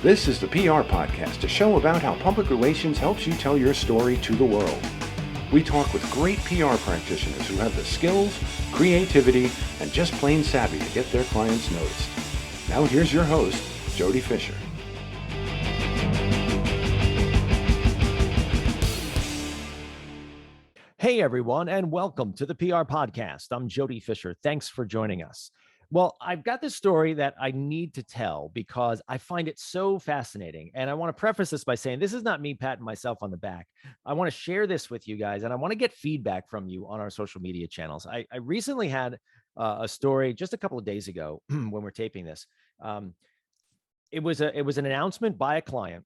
This is the PR Podcast, a show about how public relations helps you tell your story to the world. We talk with great PR practitioners who have the skills, creativity, and just plain savvy to get their clients noticed. Now here's your host, Jody Fisher. Hey everyone, and welcome to the PR Podcast. I'm Jody Fisher. Thanks for joining us. Well, I've got this story that I need to tell because I find it so fascinating. And I want to preface this by saying this is not me patting myself on the back. I want to share this with you guys, and I want to get feedback from you on our social media channels. I recently had a story just a couple of days ago when we're taping this. It was an announcement by a client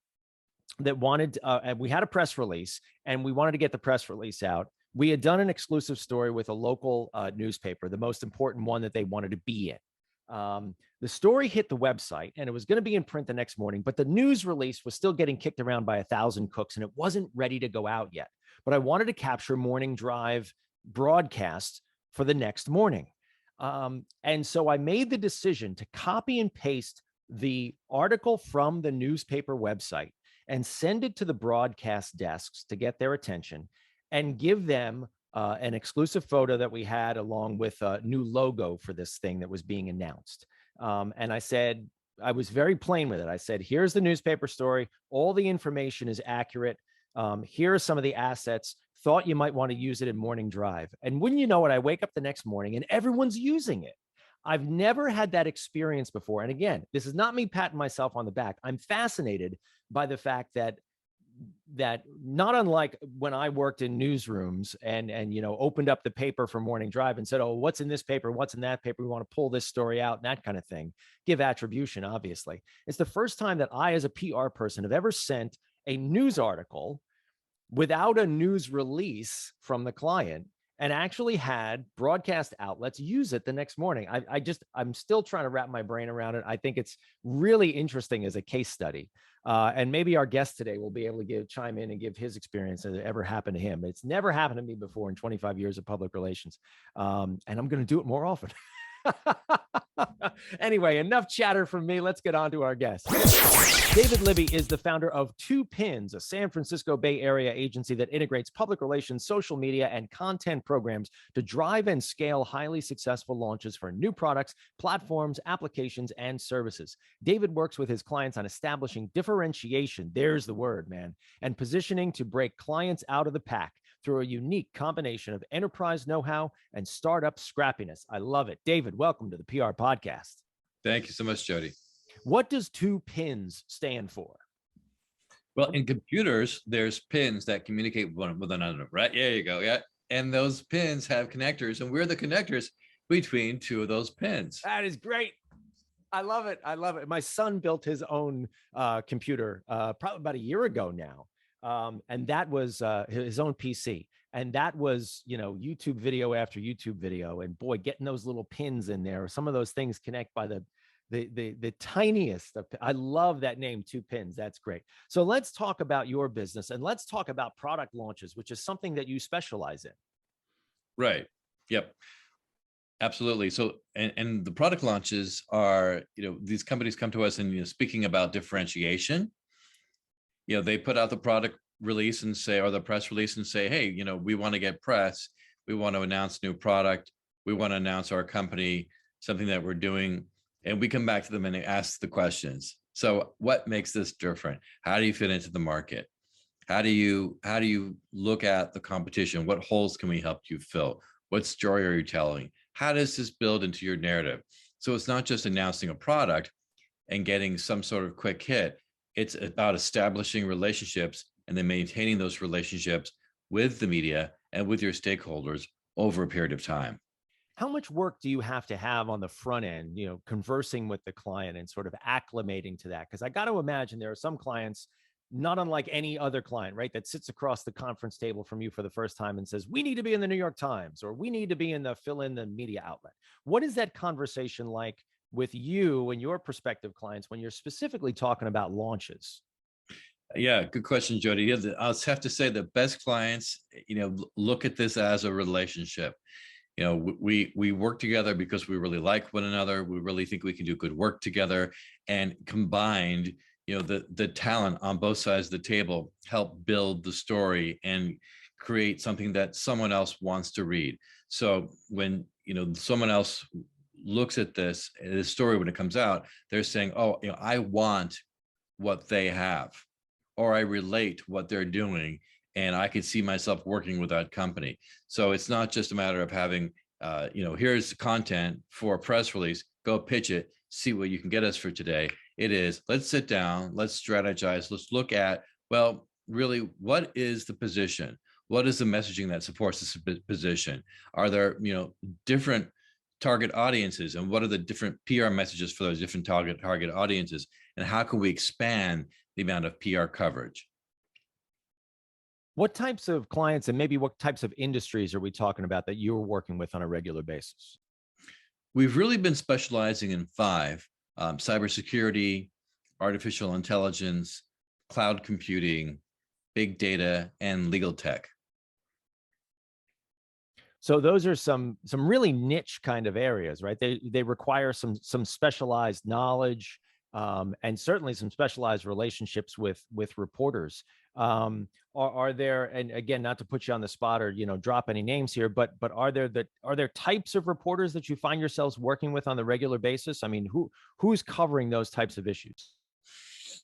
that wanted, and we had a press release, and we wanted to get the press release out. We had done an exclusive story with a local newspaper, the most important one that they wanted to be in. The story hit the website and it was going to be in print the next morning, but the news release was still getting kicked around by 1,000 cooks and it wasn't ready to go out yet. But I wanted to capture morning drive broadcast for the next morning. And so I made the decision to copy and paste the article from the newspaper website and send it to the broadcast desks to get their attention and give them an exclusive photo that we had along with a new logo for this thing that was being announced. And I said, I was very plain with it. I said, here's the newspaper story. All the information is accurate. Here are some of the assets. Thought you might want to use it in morning drive. And wouldn't you know it, I wake up the next morning and everyone's using it. I've never had that experience before. And again, this is not me patting myself on the back. I'm fascinated by the fact that not unlike when I worked in newsrooms and opened up the paper for morning drive and said, oh, what's in this paper? What's in that paper? We want to pull this story out and that kind of thing. Give attribution, obviously. It's the first time that I, as a PR person, have ever sent a news article without a news release from the client and actually had broadcast outlets use it the next morning. I'm still trying to wrap my brain around it. I think it's really interesting as a case study. And maybe our guest today will be able to chime in and give his experience as it ever happened to him. It's never happened to me before in 25 years of public relations. And I'm going to do it more often. Anyway, enough chatter from me. Let's get on to our guest. David Libby is the founder of Two Pins, a San Francisco Bay Area agency that integrates public relations, social media, and content programs to drive and scale highly successful launches for new products, platforms, applications, and services. David works with his clients on establishing differentiation, there's the word, man, and positioning to break clients out of the pack through a unique combination of enterprise know-how and startup scrappiness. I love it. David, welcome to the PR Podcast. Thank you so much, Jody. What does Two Pins stand for? Well, in computers, there's pins that communicate with another, right? There you go. Yeah. And those pins have connectors, and we're the connectors between two of those pins. That is great. I love it. I love it. My son built his own computer probably about a year ago now. And that was his own PC. And that was, YouTube video after YouTube video. And boy, getting those little pins in there, some of those things connect by the tiniest. I love that name, Two Pins. That's great. So let's talk about your business and let's talk about product launches, which is something that you specialize in. Right. Yep. Absolutely. So, and the product launches are, these companies come to us and, speaking about differentiation, they put out the product release and say, or the press release and say, hey, we want to get press. We want to announce new product. We want to announce our company, something that we're doing. And we come back to them and ask the questions. So what makes this different? How do you fit into the market? How do you look at the competition? What holes can we help you fill? What story are you telling? How does this build into your narrative? So it's not just announcing a product and getting some sort of quick hit. It's about establishing relationships and then maintaining those relationships with the media and with your stakeholders over a period of time. How much work do you have to have on the front end, conversing with the client and sort of acclimating to that? Because I got to imagine there are some clients, not unlike any other client, right, that sits across the conference table from you for the first time and says, we need to be in the New York Times, or we need to be in the fill in the media outlet. What is that conversation like with you and your prospective clients when you're specifically talking about launches? Yeah, good question, Jody. I'll have to say the best clients, look at this as a relationship. We work together because we really like one another. We really think we can do good work together, and combined, the talent on both sides of the table help build the story and create something that someone else wants to read. So when someone else looks at this story when it comes out, they're saying, oh, I want what they have, or I relate what they're doing, and I could see myself working with that company. So it's not just a matter of having here's content for a press release, go pitch it, see what you can get us for today. It is, let's sit down, let's strategize, let's look at, well, really, what is the position? What is the messaging that supports this position? Are there, different target audiences, and what are the different PR messages for those different target audiences? And how can we expand the amount of PR coverage? What types of clients and maybe what types of industries are we talking about that you're working with on a regular basis? We've really been specializing in 5: cybersecurity, artificial intelligence, cloud computing, big data, and legal tech. So those are some really niche kind of areas, right? They require some specialized knowledge, and certainly some specialized relationships with reporters. Are there, and again, not to put you on the spot or drop any names here, but are there types of reporters that you find yourselves working with on the regular basis? I mean, who's covering those types of issues?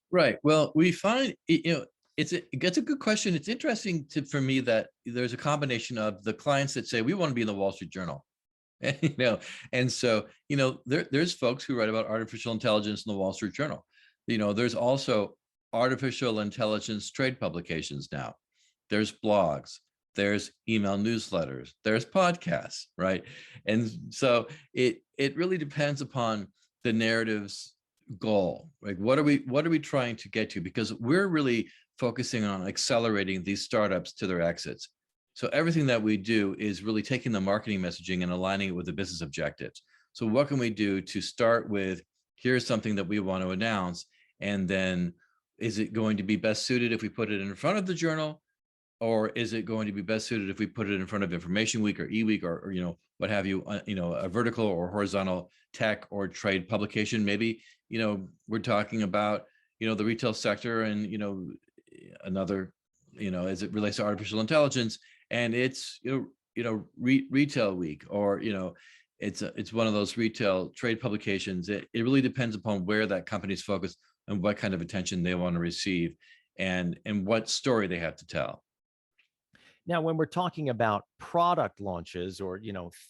Right. Well, we find it's a good question. It's interesting for me that there's a combination of the clients that say we want to be in the Wall Street Journal, and so there's folks who write about artificial intelligence in the Wall Street Journal. There's also artificial intelligence trade publications now. There's blogs, there's email newsletters, there's podcasts, right? And so it really depends upon the narrative's goal. Like, what are we trying to get to? Because we're really focusing on accelerating these startups to their exits. So everything that we do is really taking the marketing messaging and aligning it with the business objectives. So what can we do to start with, here's something that we want to announce, and then is it going to be best suited if we put it in front of the journal, or is it going to be best suited if we put it in front of Information Week or eWeek or what have you, a vertical or horizontal tech or trade publication? Maybe we're talking about the retail sector and another as it relates to artificial intelligence, and it's retail week, or it's one of those retail trade publications. It really depends upon where that company's focused and what kind of attention they want to receive, and what story they have to tell. Now, when we're talking about product launches or,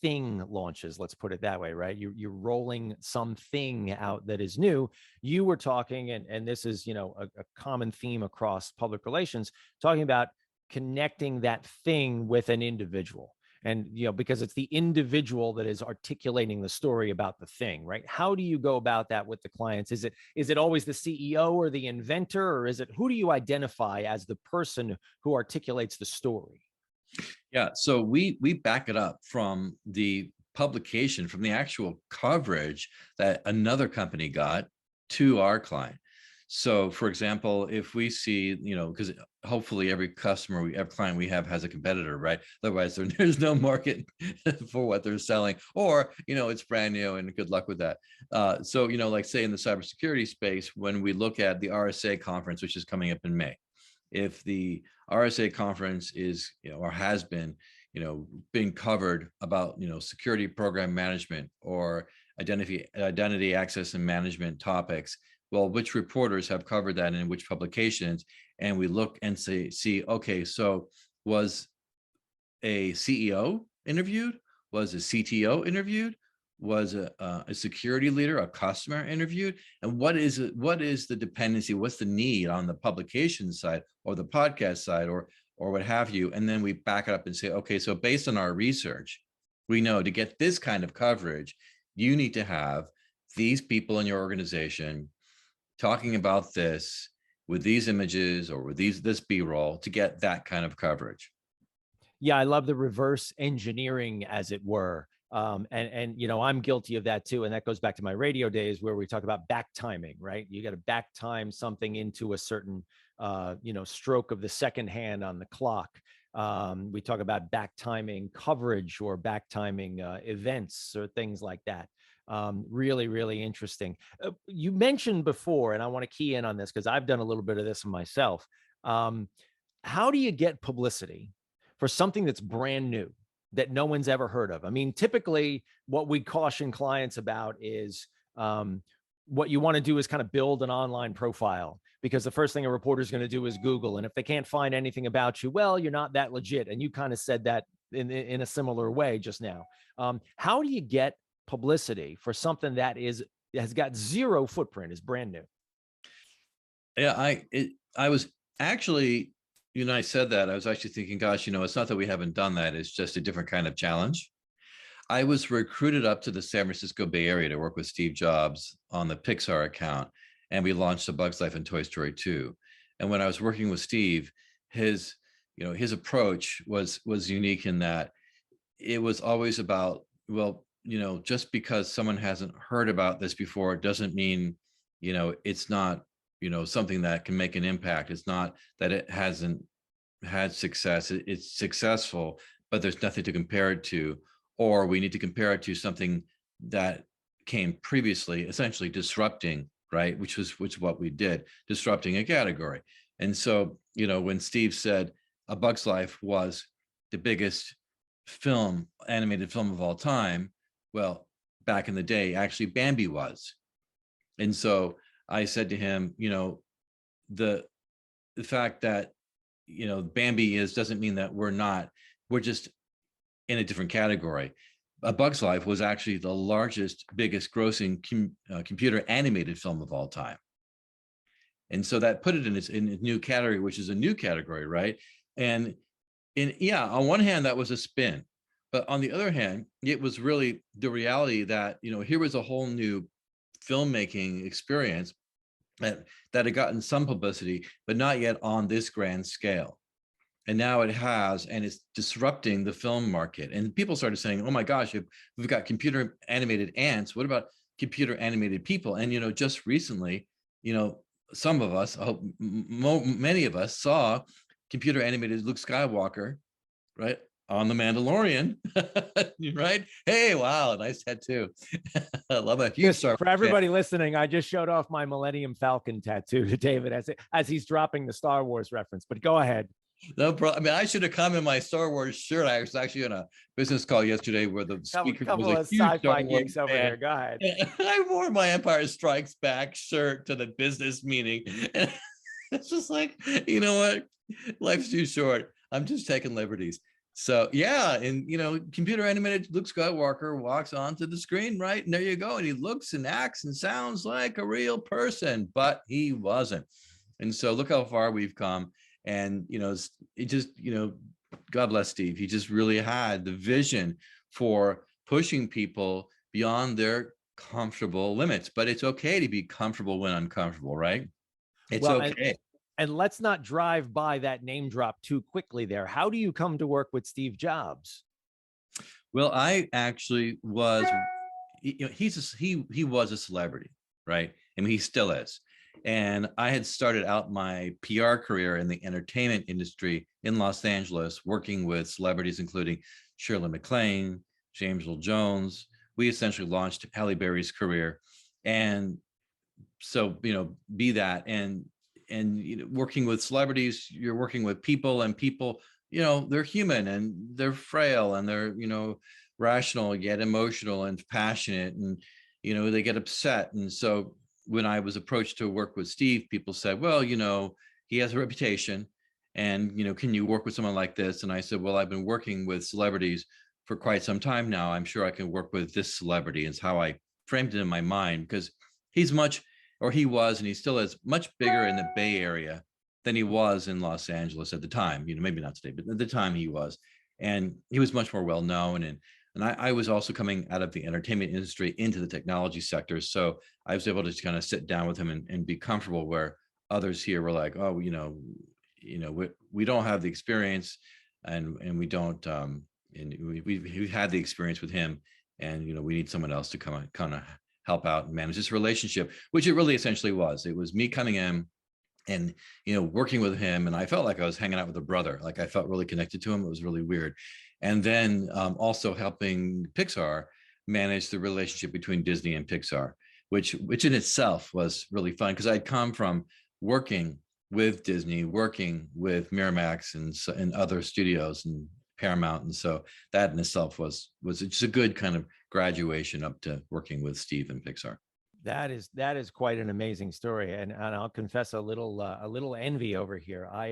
thing launches, let's put it that way, right? You're rolling something out that is new. You were talking, and this is, a common theme across public relations, talking about connecting that thing with an individual. And, because it's the individual that is articulating the story about the thing, right? How do you go about that with the clients? Is it always the CEO or the inventor, or is it, who do you identify as the person who articulates the story? Yeah, so we back it up from the publication, from the actual coverage that another company got to our client. So, for example, if we see, because hopefully every client we have has a competitor, right? Otherwise, there's no market for what they're selling, or it's brand new, and good luck with that. So, like say in the cybersecurity space, when we look at the RSA conference, which is coming up in May, if the RSA conference is, or has been, being covered about, security program management or identity access and management topics, well, which reporters have covered that and in which publications? And we look and see, okay, so was a CEO interviewed? Was a CTO interviewed? Was a security leader, a customer interviewed? And what is the dependency? What's the need on the publication side or the podcast side or what have you? And then we back it up and say, okay, so based on our research, we know to get this kind of coverage, you need to have these people in your organization talking about this with these images or with this B-roll to get that kind of coverage. Yeah, I love the reverse engineering, as it were. And I'm guilty of that too. And that goes back to my radio days where we talk about back timing, right? You got to back time something into a certain, stroke of the second hand on the clock. We talk about back timing coverage or back timing events or things like that. Really, really interesting. You mentioned before, and I want to key in on this because I've done a little bit of this myself. How do you get publicity for something that's brand new that no one's ever heard of? I mean, typically what we caution clients about is what you want to do is kind of build an online profile, because the first thing a reporter is going to do is Google. And if they can't find anything about you, well, you're not that legit. And you kind of said that in a similar way just now. How do you get publicity for something that has got zero footprint, is brand new? Yeah, I was actually, I said that, I was actually thinking, gosh, it's not that we haven't done that. It's just a different kind of challenge. I was recruited up to the San Francisco Bay Area to work with Steve Jobs on the Pixar account. And we launched A Bug's Life and Toy Story 2. And when I was working with Steve, his approach was unique in that it was always about, well, just because someone hasn't heard about this before doesn't mean, it's not, something that can make an impact. It's not that it hasn't had success. It's successful, but there's nothing to compare it to, or we need to compare it to something that came previously, essentially disrupting, right? Which was what we did, disrupting a category. And so, when Steve said A Bug's Life was the biggest animated film of all time, well, back in the day, actually Bambi was. And so I said to him, the fact that, Bambi doesn't mean that we're just in a different category. A Bug's Life was actually the largest, biggest grossing computer animated film of all time. And so that put it in a new category, which is a new category, right? And on one hand, that was a spin. But on the other hand, it was really the reality that, here was a whole new filmmaking experience that had gotten some publicity, but not yet on this grand scale. And now it has, and it's disrupting the film market. And people started saying, oh my gosh, we've got computer animated ants, what about computer animated people? And, just recently, some of us, I hope many of us, saw computer animated Luke Skywalker, right, on The Mandalorian, right? Hey, wow, nice tattoo. I love it. For everybody listening, I just showed off my Millennium Falcon tattoo to David as he's dropping the Star Wars reference, but go ahead. No problem. I mean, I should have come in my Star Wars shirt. I was actually on a business call yesterday where the speaker was a huge sci-fi geeks over here. Go ahead. I wore my Empire Strikes Back shirt to the business meeting. And it's just like, you know what? Life's too short. I'm just taking liberties. So yeah, and computer animated Luke Skywalker walks onto the screen, right? And there you go. And he looks and acts and sounds like a real person, but he wasn't. And so look how far we've come. And, it just, God bless Steve. He just really had the vision for pushing people beyond their comfortable limits. But it's okay to be comfortable when uncomfortable, right? It's okay. And let's not drive by that name drop too quickly there. How do you come to work with Steve Jobs? Well, I actually was, he was a celebrity, right? I mean, he still is. And I had started out my PR career in the entertainment industry in Los Angeles, working with celebrities, including Shirley MacLaine, James Earl Jones. We essentially launched Halle Berry's career. And so, be that. And working with celebrities, you're working with people, and people, they're human and they're frail and they're, rational yet emotional and passionate, and, they get upset. And so when I was approached to work with Steve, people said, well, he has a reputation and, can you work with someone like this? And I said, well, I've been working with celebrities for quite some time now. I'm sure I can work with this celebrity. It's how I framed it in my mind, because he was, and he still is much bigger in the Bay Area than he was in Los Angeles at the time, maybe not today, but at the time he was. And he was much more well-known. And I was also coming out of the entertainment industry into the technology sector. So I was able to kind of sit down with him and be comfortable, where others here were like, oh, we don't have the experience, and we don't, and we had the experience with him, and, we need someone else to kind of help out and manage this relationship, which it really essentially was. It was me coming in And, working with him, and I felt like I was hanging out with a brother. Like I felt really connected to him. It was really weird. And then also helping Pixar manage the relationship between Disney and Pixar, which in itself was really fun, because I'd come from working with Disney, working with Miramax and other studios and Paramount. And so that in itself was just a good kind of graduation up to working with Steve and Pixar. That is quite an amazing story, and I'll confess a little envy over here. I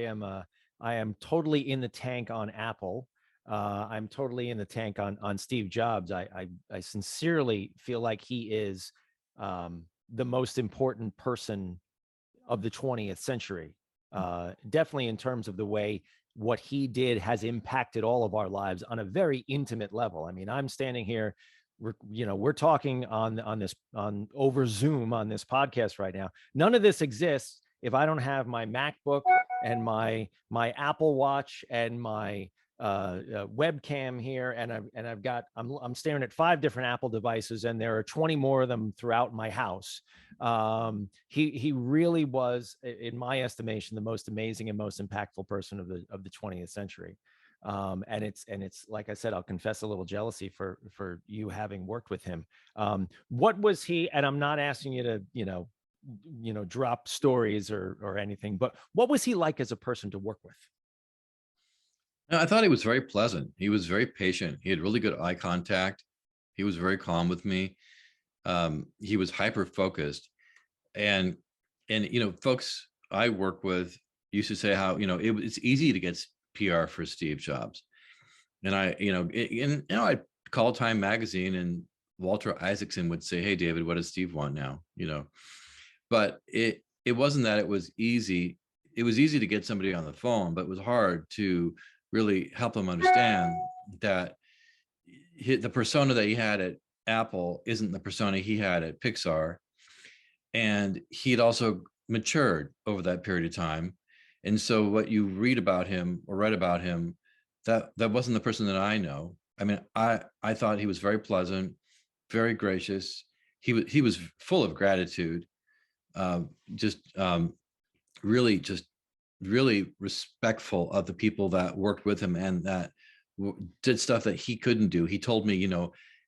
am totally in the tank on Apple. I'm totally in the tank on Steve Jobs. I sincerely feel like he is the most important person of the 20th century. Definitely in terms of the way what he did has impacted all of our lives on a very intimate level. I mean, I'm standing here, we're talking on over Zoom on this podcast right now. None of this exists if I don't have my MacBook and my Apple Watch and my webcam here, and I'm staring at 5 different Apple devices, and there are 20 more of them throughout my house. He really was, in my estimation, the most amazing and most impactful person of the 20th century. And it's like I said, I'll confess a little jealousy for you having worked with him. What was he? And I'm not asking you to drop stories or anything, but what was he like as a person to work with? No, I thought he was very pleasant. He was very patient. He had really good eye contact. He was very calm with me. He was hyper focused, and folks I work with used to say how it's easy to get PR for Steve Jobs, and I'd call Time Magazine, and Walter Isaacson would say, "Hey, David, what does Steve want now?" But it wasn't that it was easy. It was easy to get somebody on the phone, but it was hard to really help them understand that the persona that he had at Apple isn't the persona he had at Pixar. And he'd also matured over that period of time. And so what you read about him or read about him, that wasn't the person that I know. I mean, I thought he was very pleasant, very gracious. He was full of gratitude, really respectful of the people that worked with him and that did stuff that he couldn't do. He told me,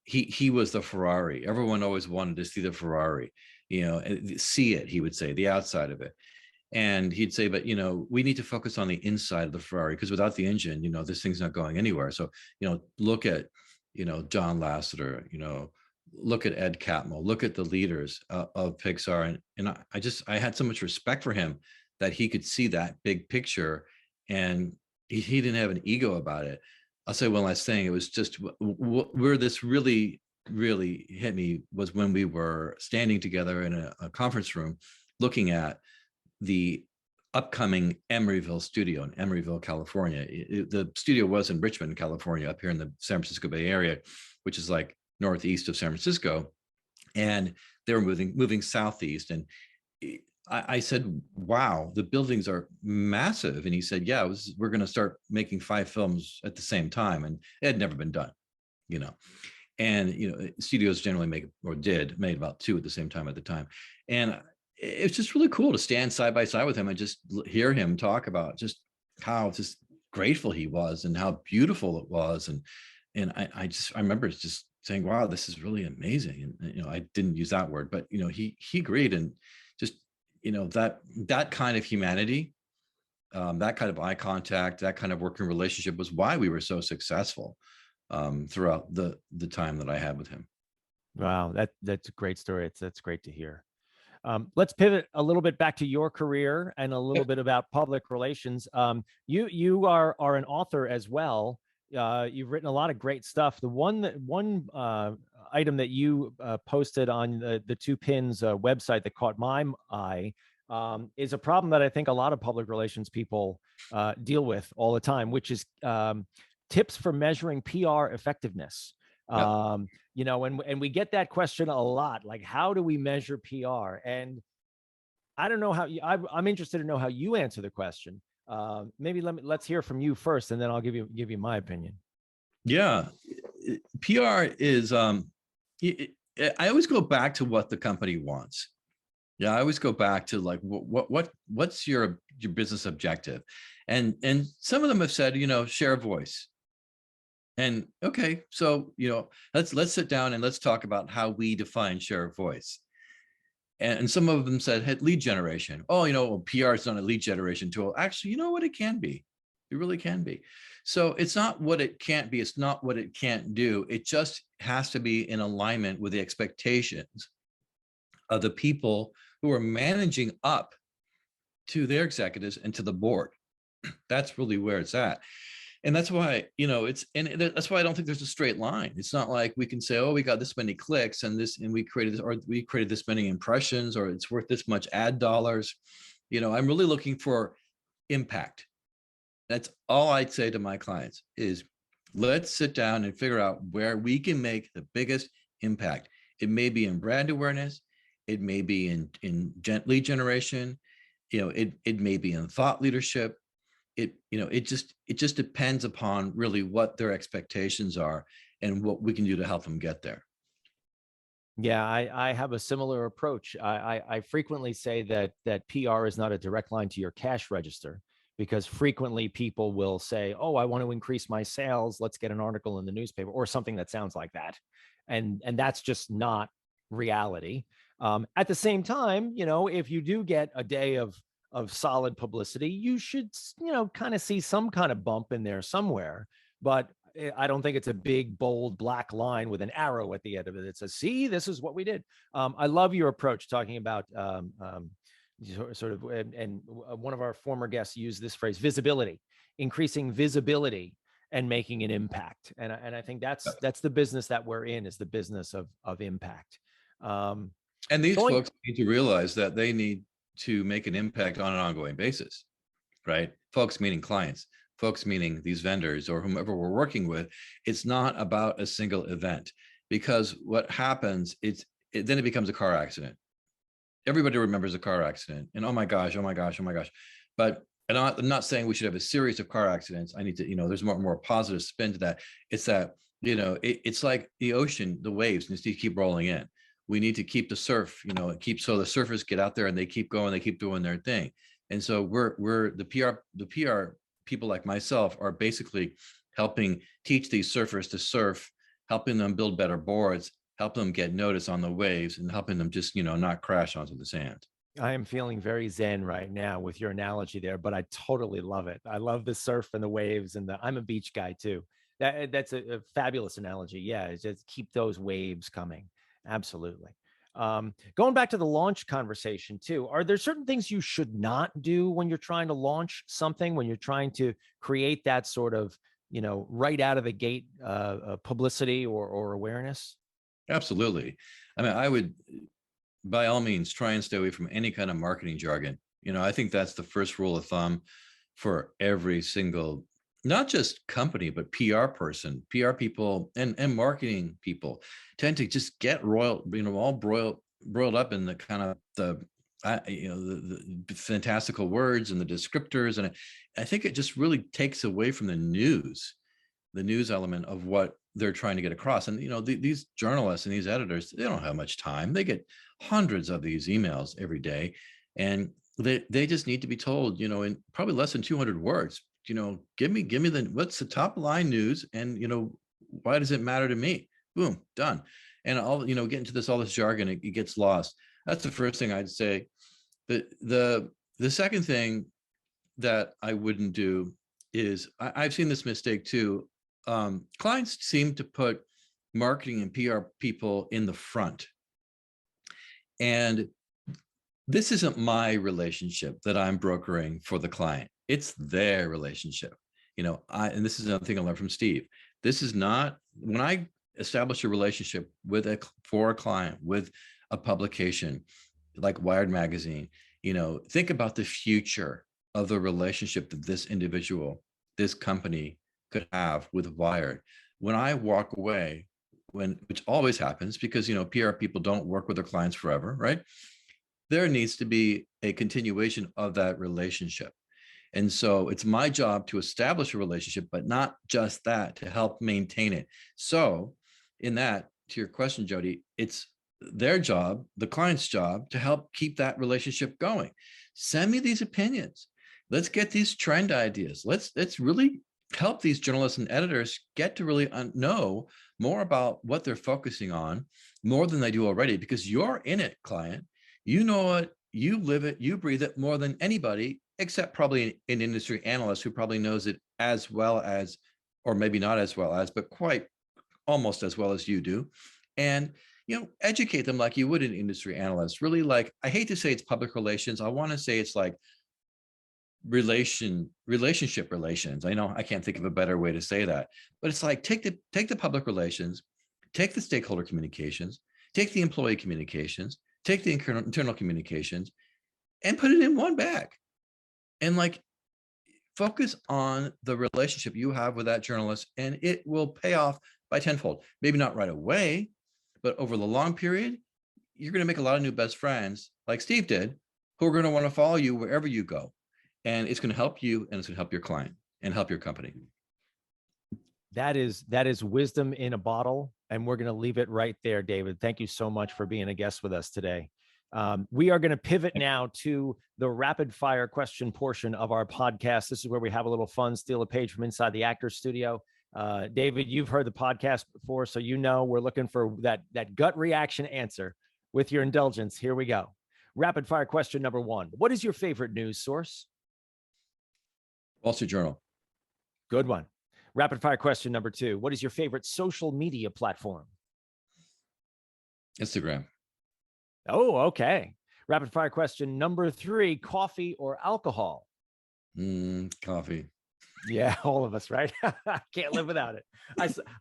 he was the Ferrari. Everyone always wanted to see the Ferrari, see it, he would say, the outside of it. And he'd say, but, we need to focus on the inside of the Ferrari, because without the engine, this thing's not going anywhere. So, look at, John Lasseter, look at Ed Catmull, look at the leaders of Pixar. And I had so much respect for him that he could see that big picture, and he didn't have an ego about it. I'll say one last thing. It was just where this really, really hit me was when we were standing together in a conference room looking at the upcoming Emeryville studio in Emeryville, California. The studio was in Richmond, California, up here in the San Francisco Bay Area, which is like northeast of San Francisco. And they were moving southeast. And I said, wow, the buildings are massive. And he said, yeah, we're going to start making 5 films at the same time. And it had never been done, and, studios generally made about 2 at the same time at the time. And it's just really cool to stand side by side with him and just hear him talk about just how just grateful he was and how beautiful it was. And I remember just saying, wow, this is really amazing. And, I didn't use that word, but, he agreed. And just, that kind of humanity, that kind of eye contact, that kind of working relationship was why we were so successful throughout the time that I had with him. Wow, that's a great story. That's great to hear. Let's pivot a little bit back to your career and a little bit about public relations. You are an author as well. You've written a lot of great stuff. The one item that you posted on the Two Pins website that caught my eye is a problem that I think a lot of public relations people deal with all the time, which is tips for measuring PR effectiveness. Yep. And we get that question a lot, like, how do we measure PR? And I don't know how I'm interested to know how you answer the question. Maybe let's hear from you first, and then I'll give you my opinion. Yeah, PR is, I always go back to what the company wants. Yeah, I always go back to like, what's your business objective? And some of them have said, share a voice. And okay, so let's sit down and let's talk about how we define share of voice. And some of them said, hey, lead generation. Oh, PR is not a lead generation tool. Actually, you know what? It can be. It really can be. So it's not what it can't be. It's not what it can't do. It just has to be in alignment with the expectations of the people who are managing up to their executives and to the board. That's really where it's at. And that's why, that's why I don't think there's a straight line. It's not like we can say, oh, we got this many clicks and we created this, or we created this many impressions, or it's worth this much ad dollars. I'm really looking for impact. That's all I'd say to my clients is, let's sit down and figure out where we can make the biggest impact. It may be in brand awareness. It may be in lead generation. It may be in thought leadership. It just depends upon really what their expectations are and what we can do to help them get there. Yeah, I have a similar approach. I frequently say that PR is not a direct line to your cash register, because frequently people will say, oh, I want to increase my sales. Let's get an article in the newspaper or something that sounds like that. And that's just not reality. At the same time, if you do get a day of solid publicity, you should, kind of see some kind of bump in there somewhere. But I don't think it's a big, bold, black line with an arrow at the end of it. It says, see, this is what we did. I love your approach talking about sort of, and one of our former guests used this phrase, visibility, increasing visibility and making an impact. And I think that's the business that we're in, is the business of impact. And these folks need to realize that they need to make an impact on an ongoing basis, right? Folks meaning clients, folks meaning these vendors or whomever we're working with. It's not about a single event, because what happens, then it becomes a car accident. Everybody remembers a car accident and oh my gosh. But I'm not saying we should have a series of car accidents. I need to, there's more positive spin to that. It's that, it's like the ocean, the waves need to keep rolling in. We need to keep the surf, so the surfers get out there and they keep going, they keep doing their thing. And so we're the PR people like myself are basically helping teach these surfers to surf, helping them build better boards, help them get notice on the waves, and helping them just, not crash onto the sand. I am feeling very zen right now with your analogy there, but I totally love it. I love the surf and the waves, and I'm a beach guy too. That's a fabulous analogy. Yeah, just keep those waves coming. Absolutely. Going back to the launch conversation too, are there certain things you should not do when you're trying to launch something, when you're trying to create that sort of, right out of the gate publicity or awareness? Absolutely. I mean, I would, by all means, try and stay away from any kind of marketing jargon. I think that's the first rule of thumb for every single, not just company, but PR person, PR people and marketing people tend to just get all broiled up in the kind of the fantastical words and the descriptors. And I think it just really takes away from the news element of what they're trying to get across. And, these journalists and these editors, they don't have much time. They get hundreds of these emails every day. And they just need to be told, in probably less than 200 words, give me what's the top line news, and why does it matter to me? Boom, done. And all get into all this jargon, it gets lost. That's the first thing I'd say. The second thing that I wouldn't do is I've seen this mistake too. Clients seem to put marketing and PR people in the front, and this isn't my relationship that I'm brokering for the client. It's their relationship. And this is another thing I learned from Steve. This is not, when I establish a relationship for a client, with a publication like Wired Magazine, think about the future of the relationship that this individual, this company could have with Wired. When I walk away, which always happens because, PR people don't work with their clients forever, right? There needs to be a continuation of that relationship. And so it's my job to establish a relationship, but not just that, to help maintain it. So in that, to your question, Jody, it's their job, the client's job, to help keep that relationship going. Send me these opinions. Let's get these trend ideas. Let's really help these journalists and editors get to really know more about what they're focusing on, more than they do already, because you're in it, client. You know it, you live it, you breathe it more than anybody, except probably an industry analyst who probably knows it as well as, or maybe not as well as, but quite almost as well as you do. And educate them like you would an industry analyst. Really, like, I hate to say it's public relations. I want to say it's like relationship relations. I know I can't think of a better way to say that, but it's like, take the public relations, take the stakeholder communications, take the employee communications, take the internal communications, and put it in one bag. And like, focus on the relationship you have with that journalist, and it will pay off by tenfold. Maybe not right away, but over the long period, you're going to make a lot of new best friends, like Steve did, who are going to want to follow you wherever you go. And it's going to help you, and it's going to help your client and help your company. That is wisdom in a bottle. And we're going to leave it right there, David. Thank you so much for being a guest with us today. We are going to pivot now to the rapid fire question portion of our podcast. This is where we have a little fun, steal a page from inside the actor's studio. David, you've heard the podcast before, so we're looking for that gut reaction answer. With your indulgence, here we go. Rapid fire question number 1. What is your favorite news source? Wall Street Journal. Good one. Rapid fire question number 2. What is your favorite social media platform? Instagram. Oh, okay. Rapid fire question number 3. Coffee or alcohol? Coffee. Yeah, all of us, right? Can't live without it.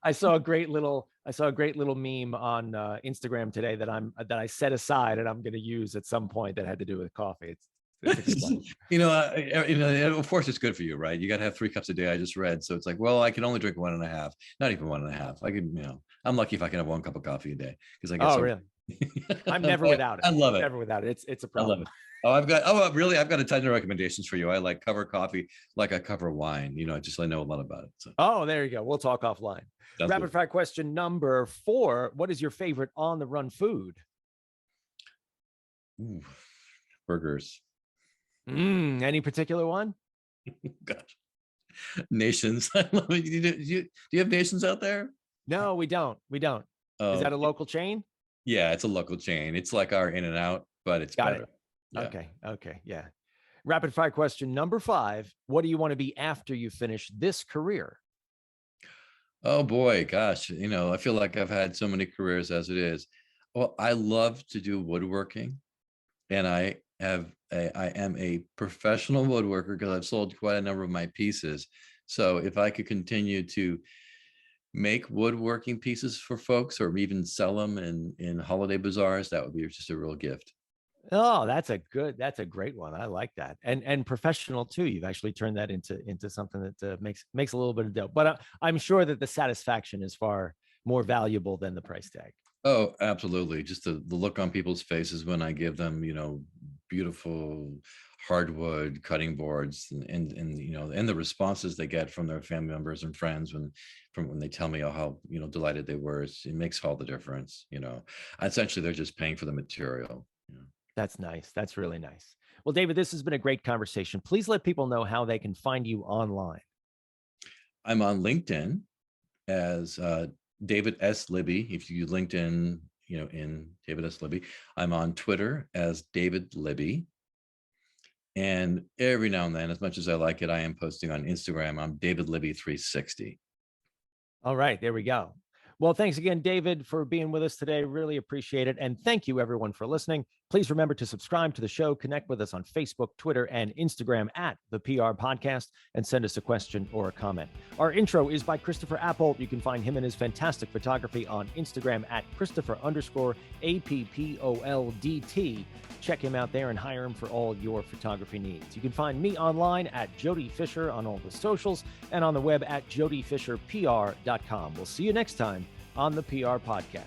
I saw a great little meme on Instagram today that I set aside and I'm going to use at some point that had to do with coffee. It's of course it's good for you, right? You got to have 3 cups a day. I just read, so it's like, well, I can only drink 1.5, not even 1.5. I can, I'm lucky if I can have 1 cup of coffee a day, because I get really? I'm never without it. I love it. Never without it. It's a problem. I love it. I've got a ton of recommendations for you. I like cover coffee like I cover wine. I know a lot about it. So. Oh, there you go. We'll talk offline. That's Rapid fire question number 4. What is your favorite on the run food? Ooh, burgers. Any particular one? Gosh. Nations. I love it. Do you have Nations out there? No, we don't. Oh. Is that a local chain? Yeah, it's a local chain. It's like our In-N-Out, but it's Got better. it. Yeah. Okay. Yeah. Rapid fire question number 5. What do you want to be after you finish this career? Oh boy, gosh. I feel like I've had so many careers as it is. Well, I love to do woodworking, and I am a professional woodworker because I've sold quite a number of my pieces. So if I could continue to make woodworking pieces for folks, or even sell them in holiday bazaars, that would be just a real gift. Oh, that's a great one. I like that. And professional too. You've actually turned that into something that makes a little bit of dough. But I'm sure that the satisfaction is far more valuable than the price tag. Oh, absolutely. Just the look on people's faces when I give them, beautiful hardwood cutting boards, and the responses they get from their family members and friends when they tell me how delighted they were. It makes all the difference. Essentially they're just paying for the material. That's nice. That's really nice. Well, David, this has been a great conversation. Please let people know how they can find you online. I'm on LinkedIn as David S. Libby. If you use LinkedIn, in David S. Libby. I'm on Twitter as David Libby. And every now and then, as much as I like it, I am posting on Instagram. I'm David Libby 360. All right, there we go. Well, thanks again, David, for being with us today. Really appreciate it. And thank you, everyone, for listening. Please remember to subscribe to the show, connect with us on Facebook, Twitter, and Instagram at the PR Podcast, and send us a question or a comment. Our intro is by Christopher Appold. You can find him and his fantastic photography on Instagram at Christopher_APPOLDT. Check him out there and hire him for all your photography needs. You can find me online at Jody Fisher on all the socials and on the web at jodyfisherpr.com. We'll see you next time on the PR Podcast.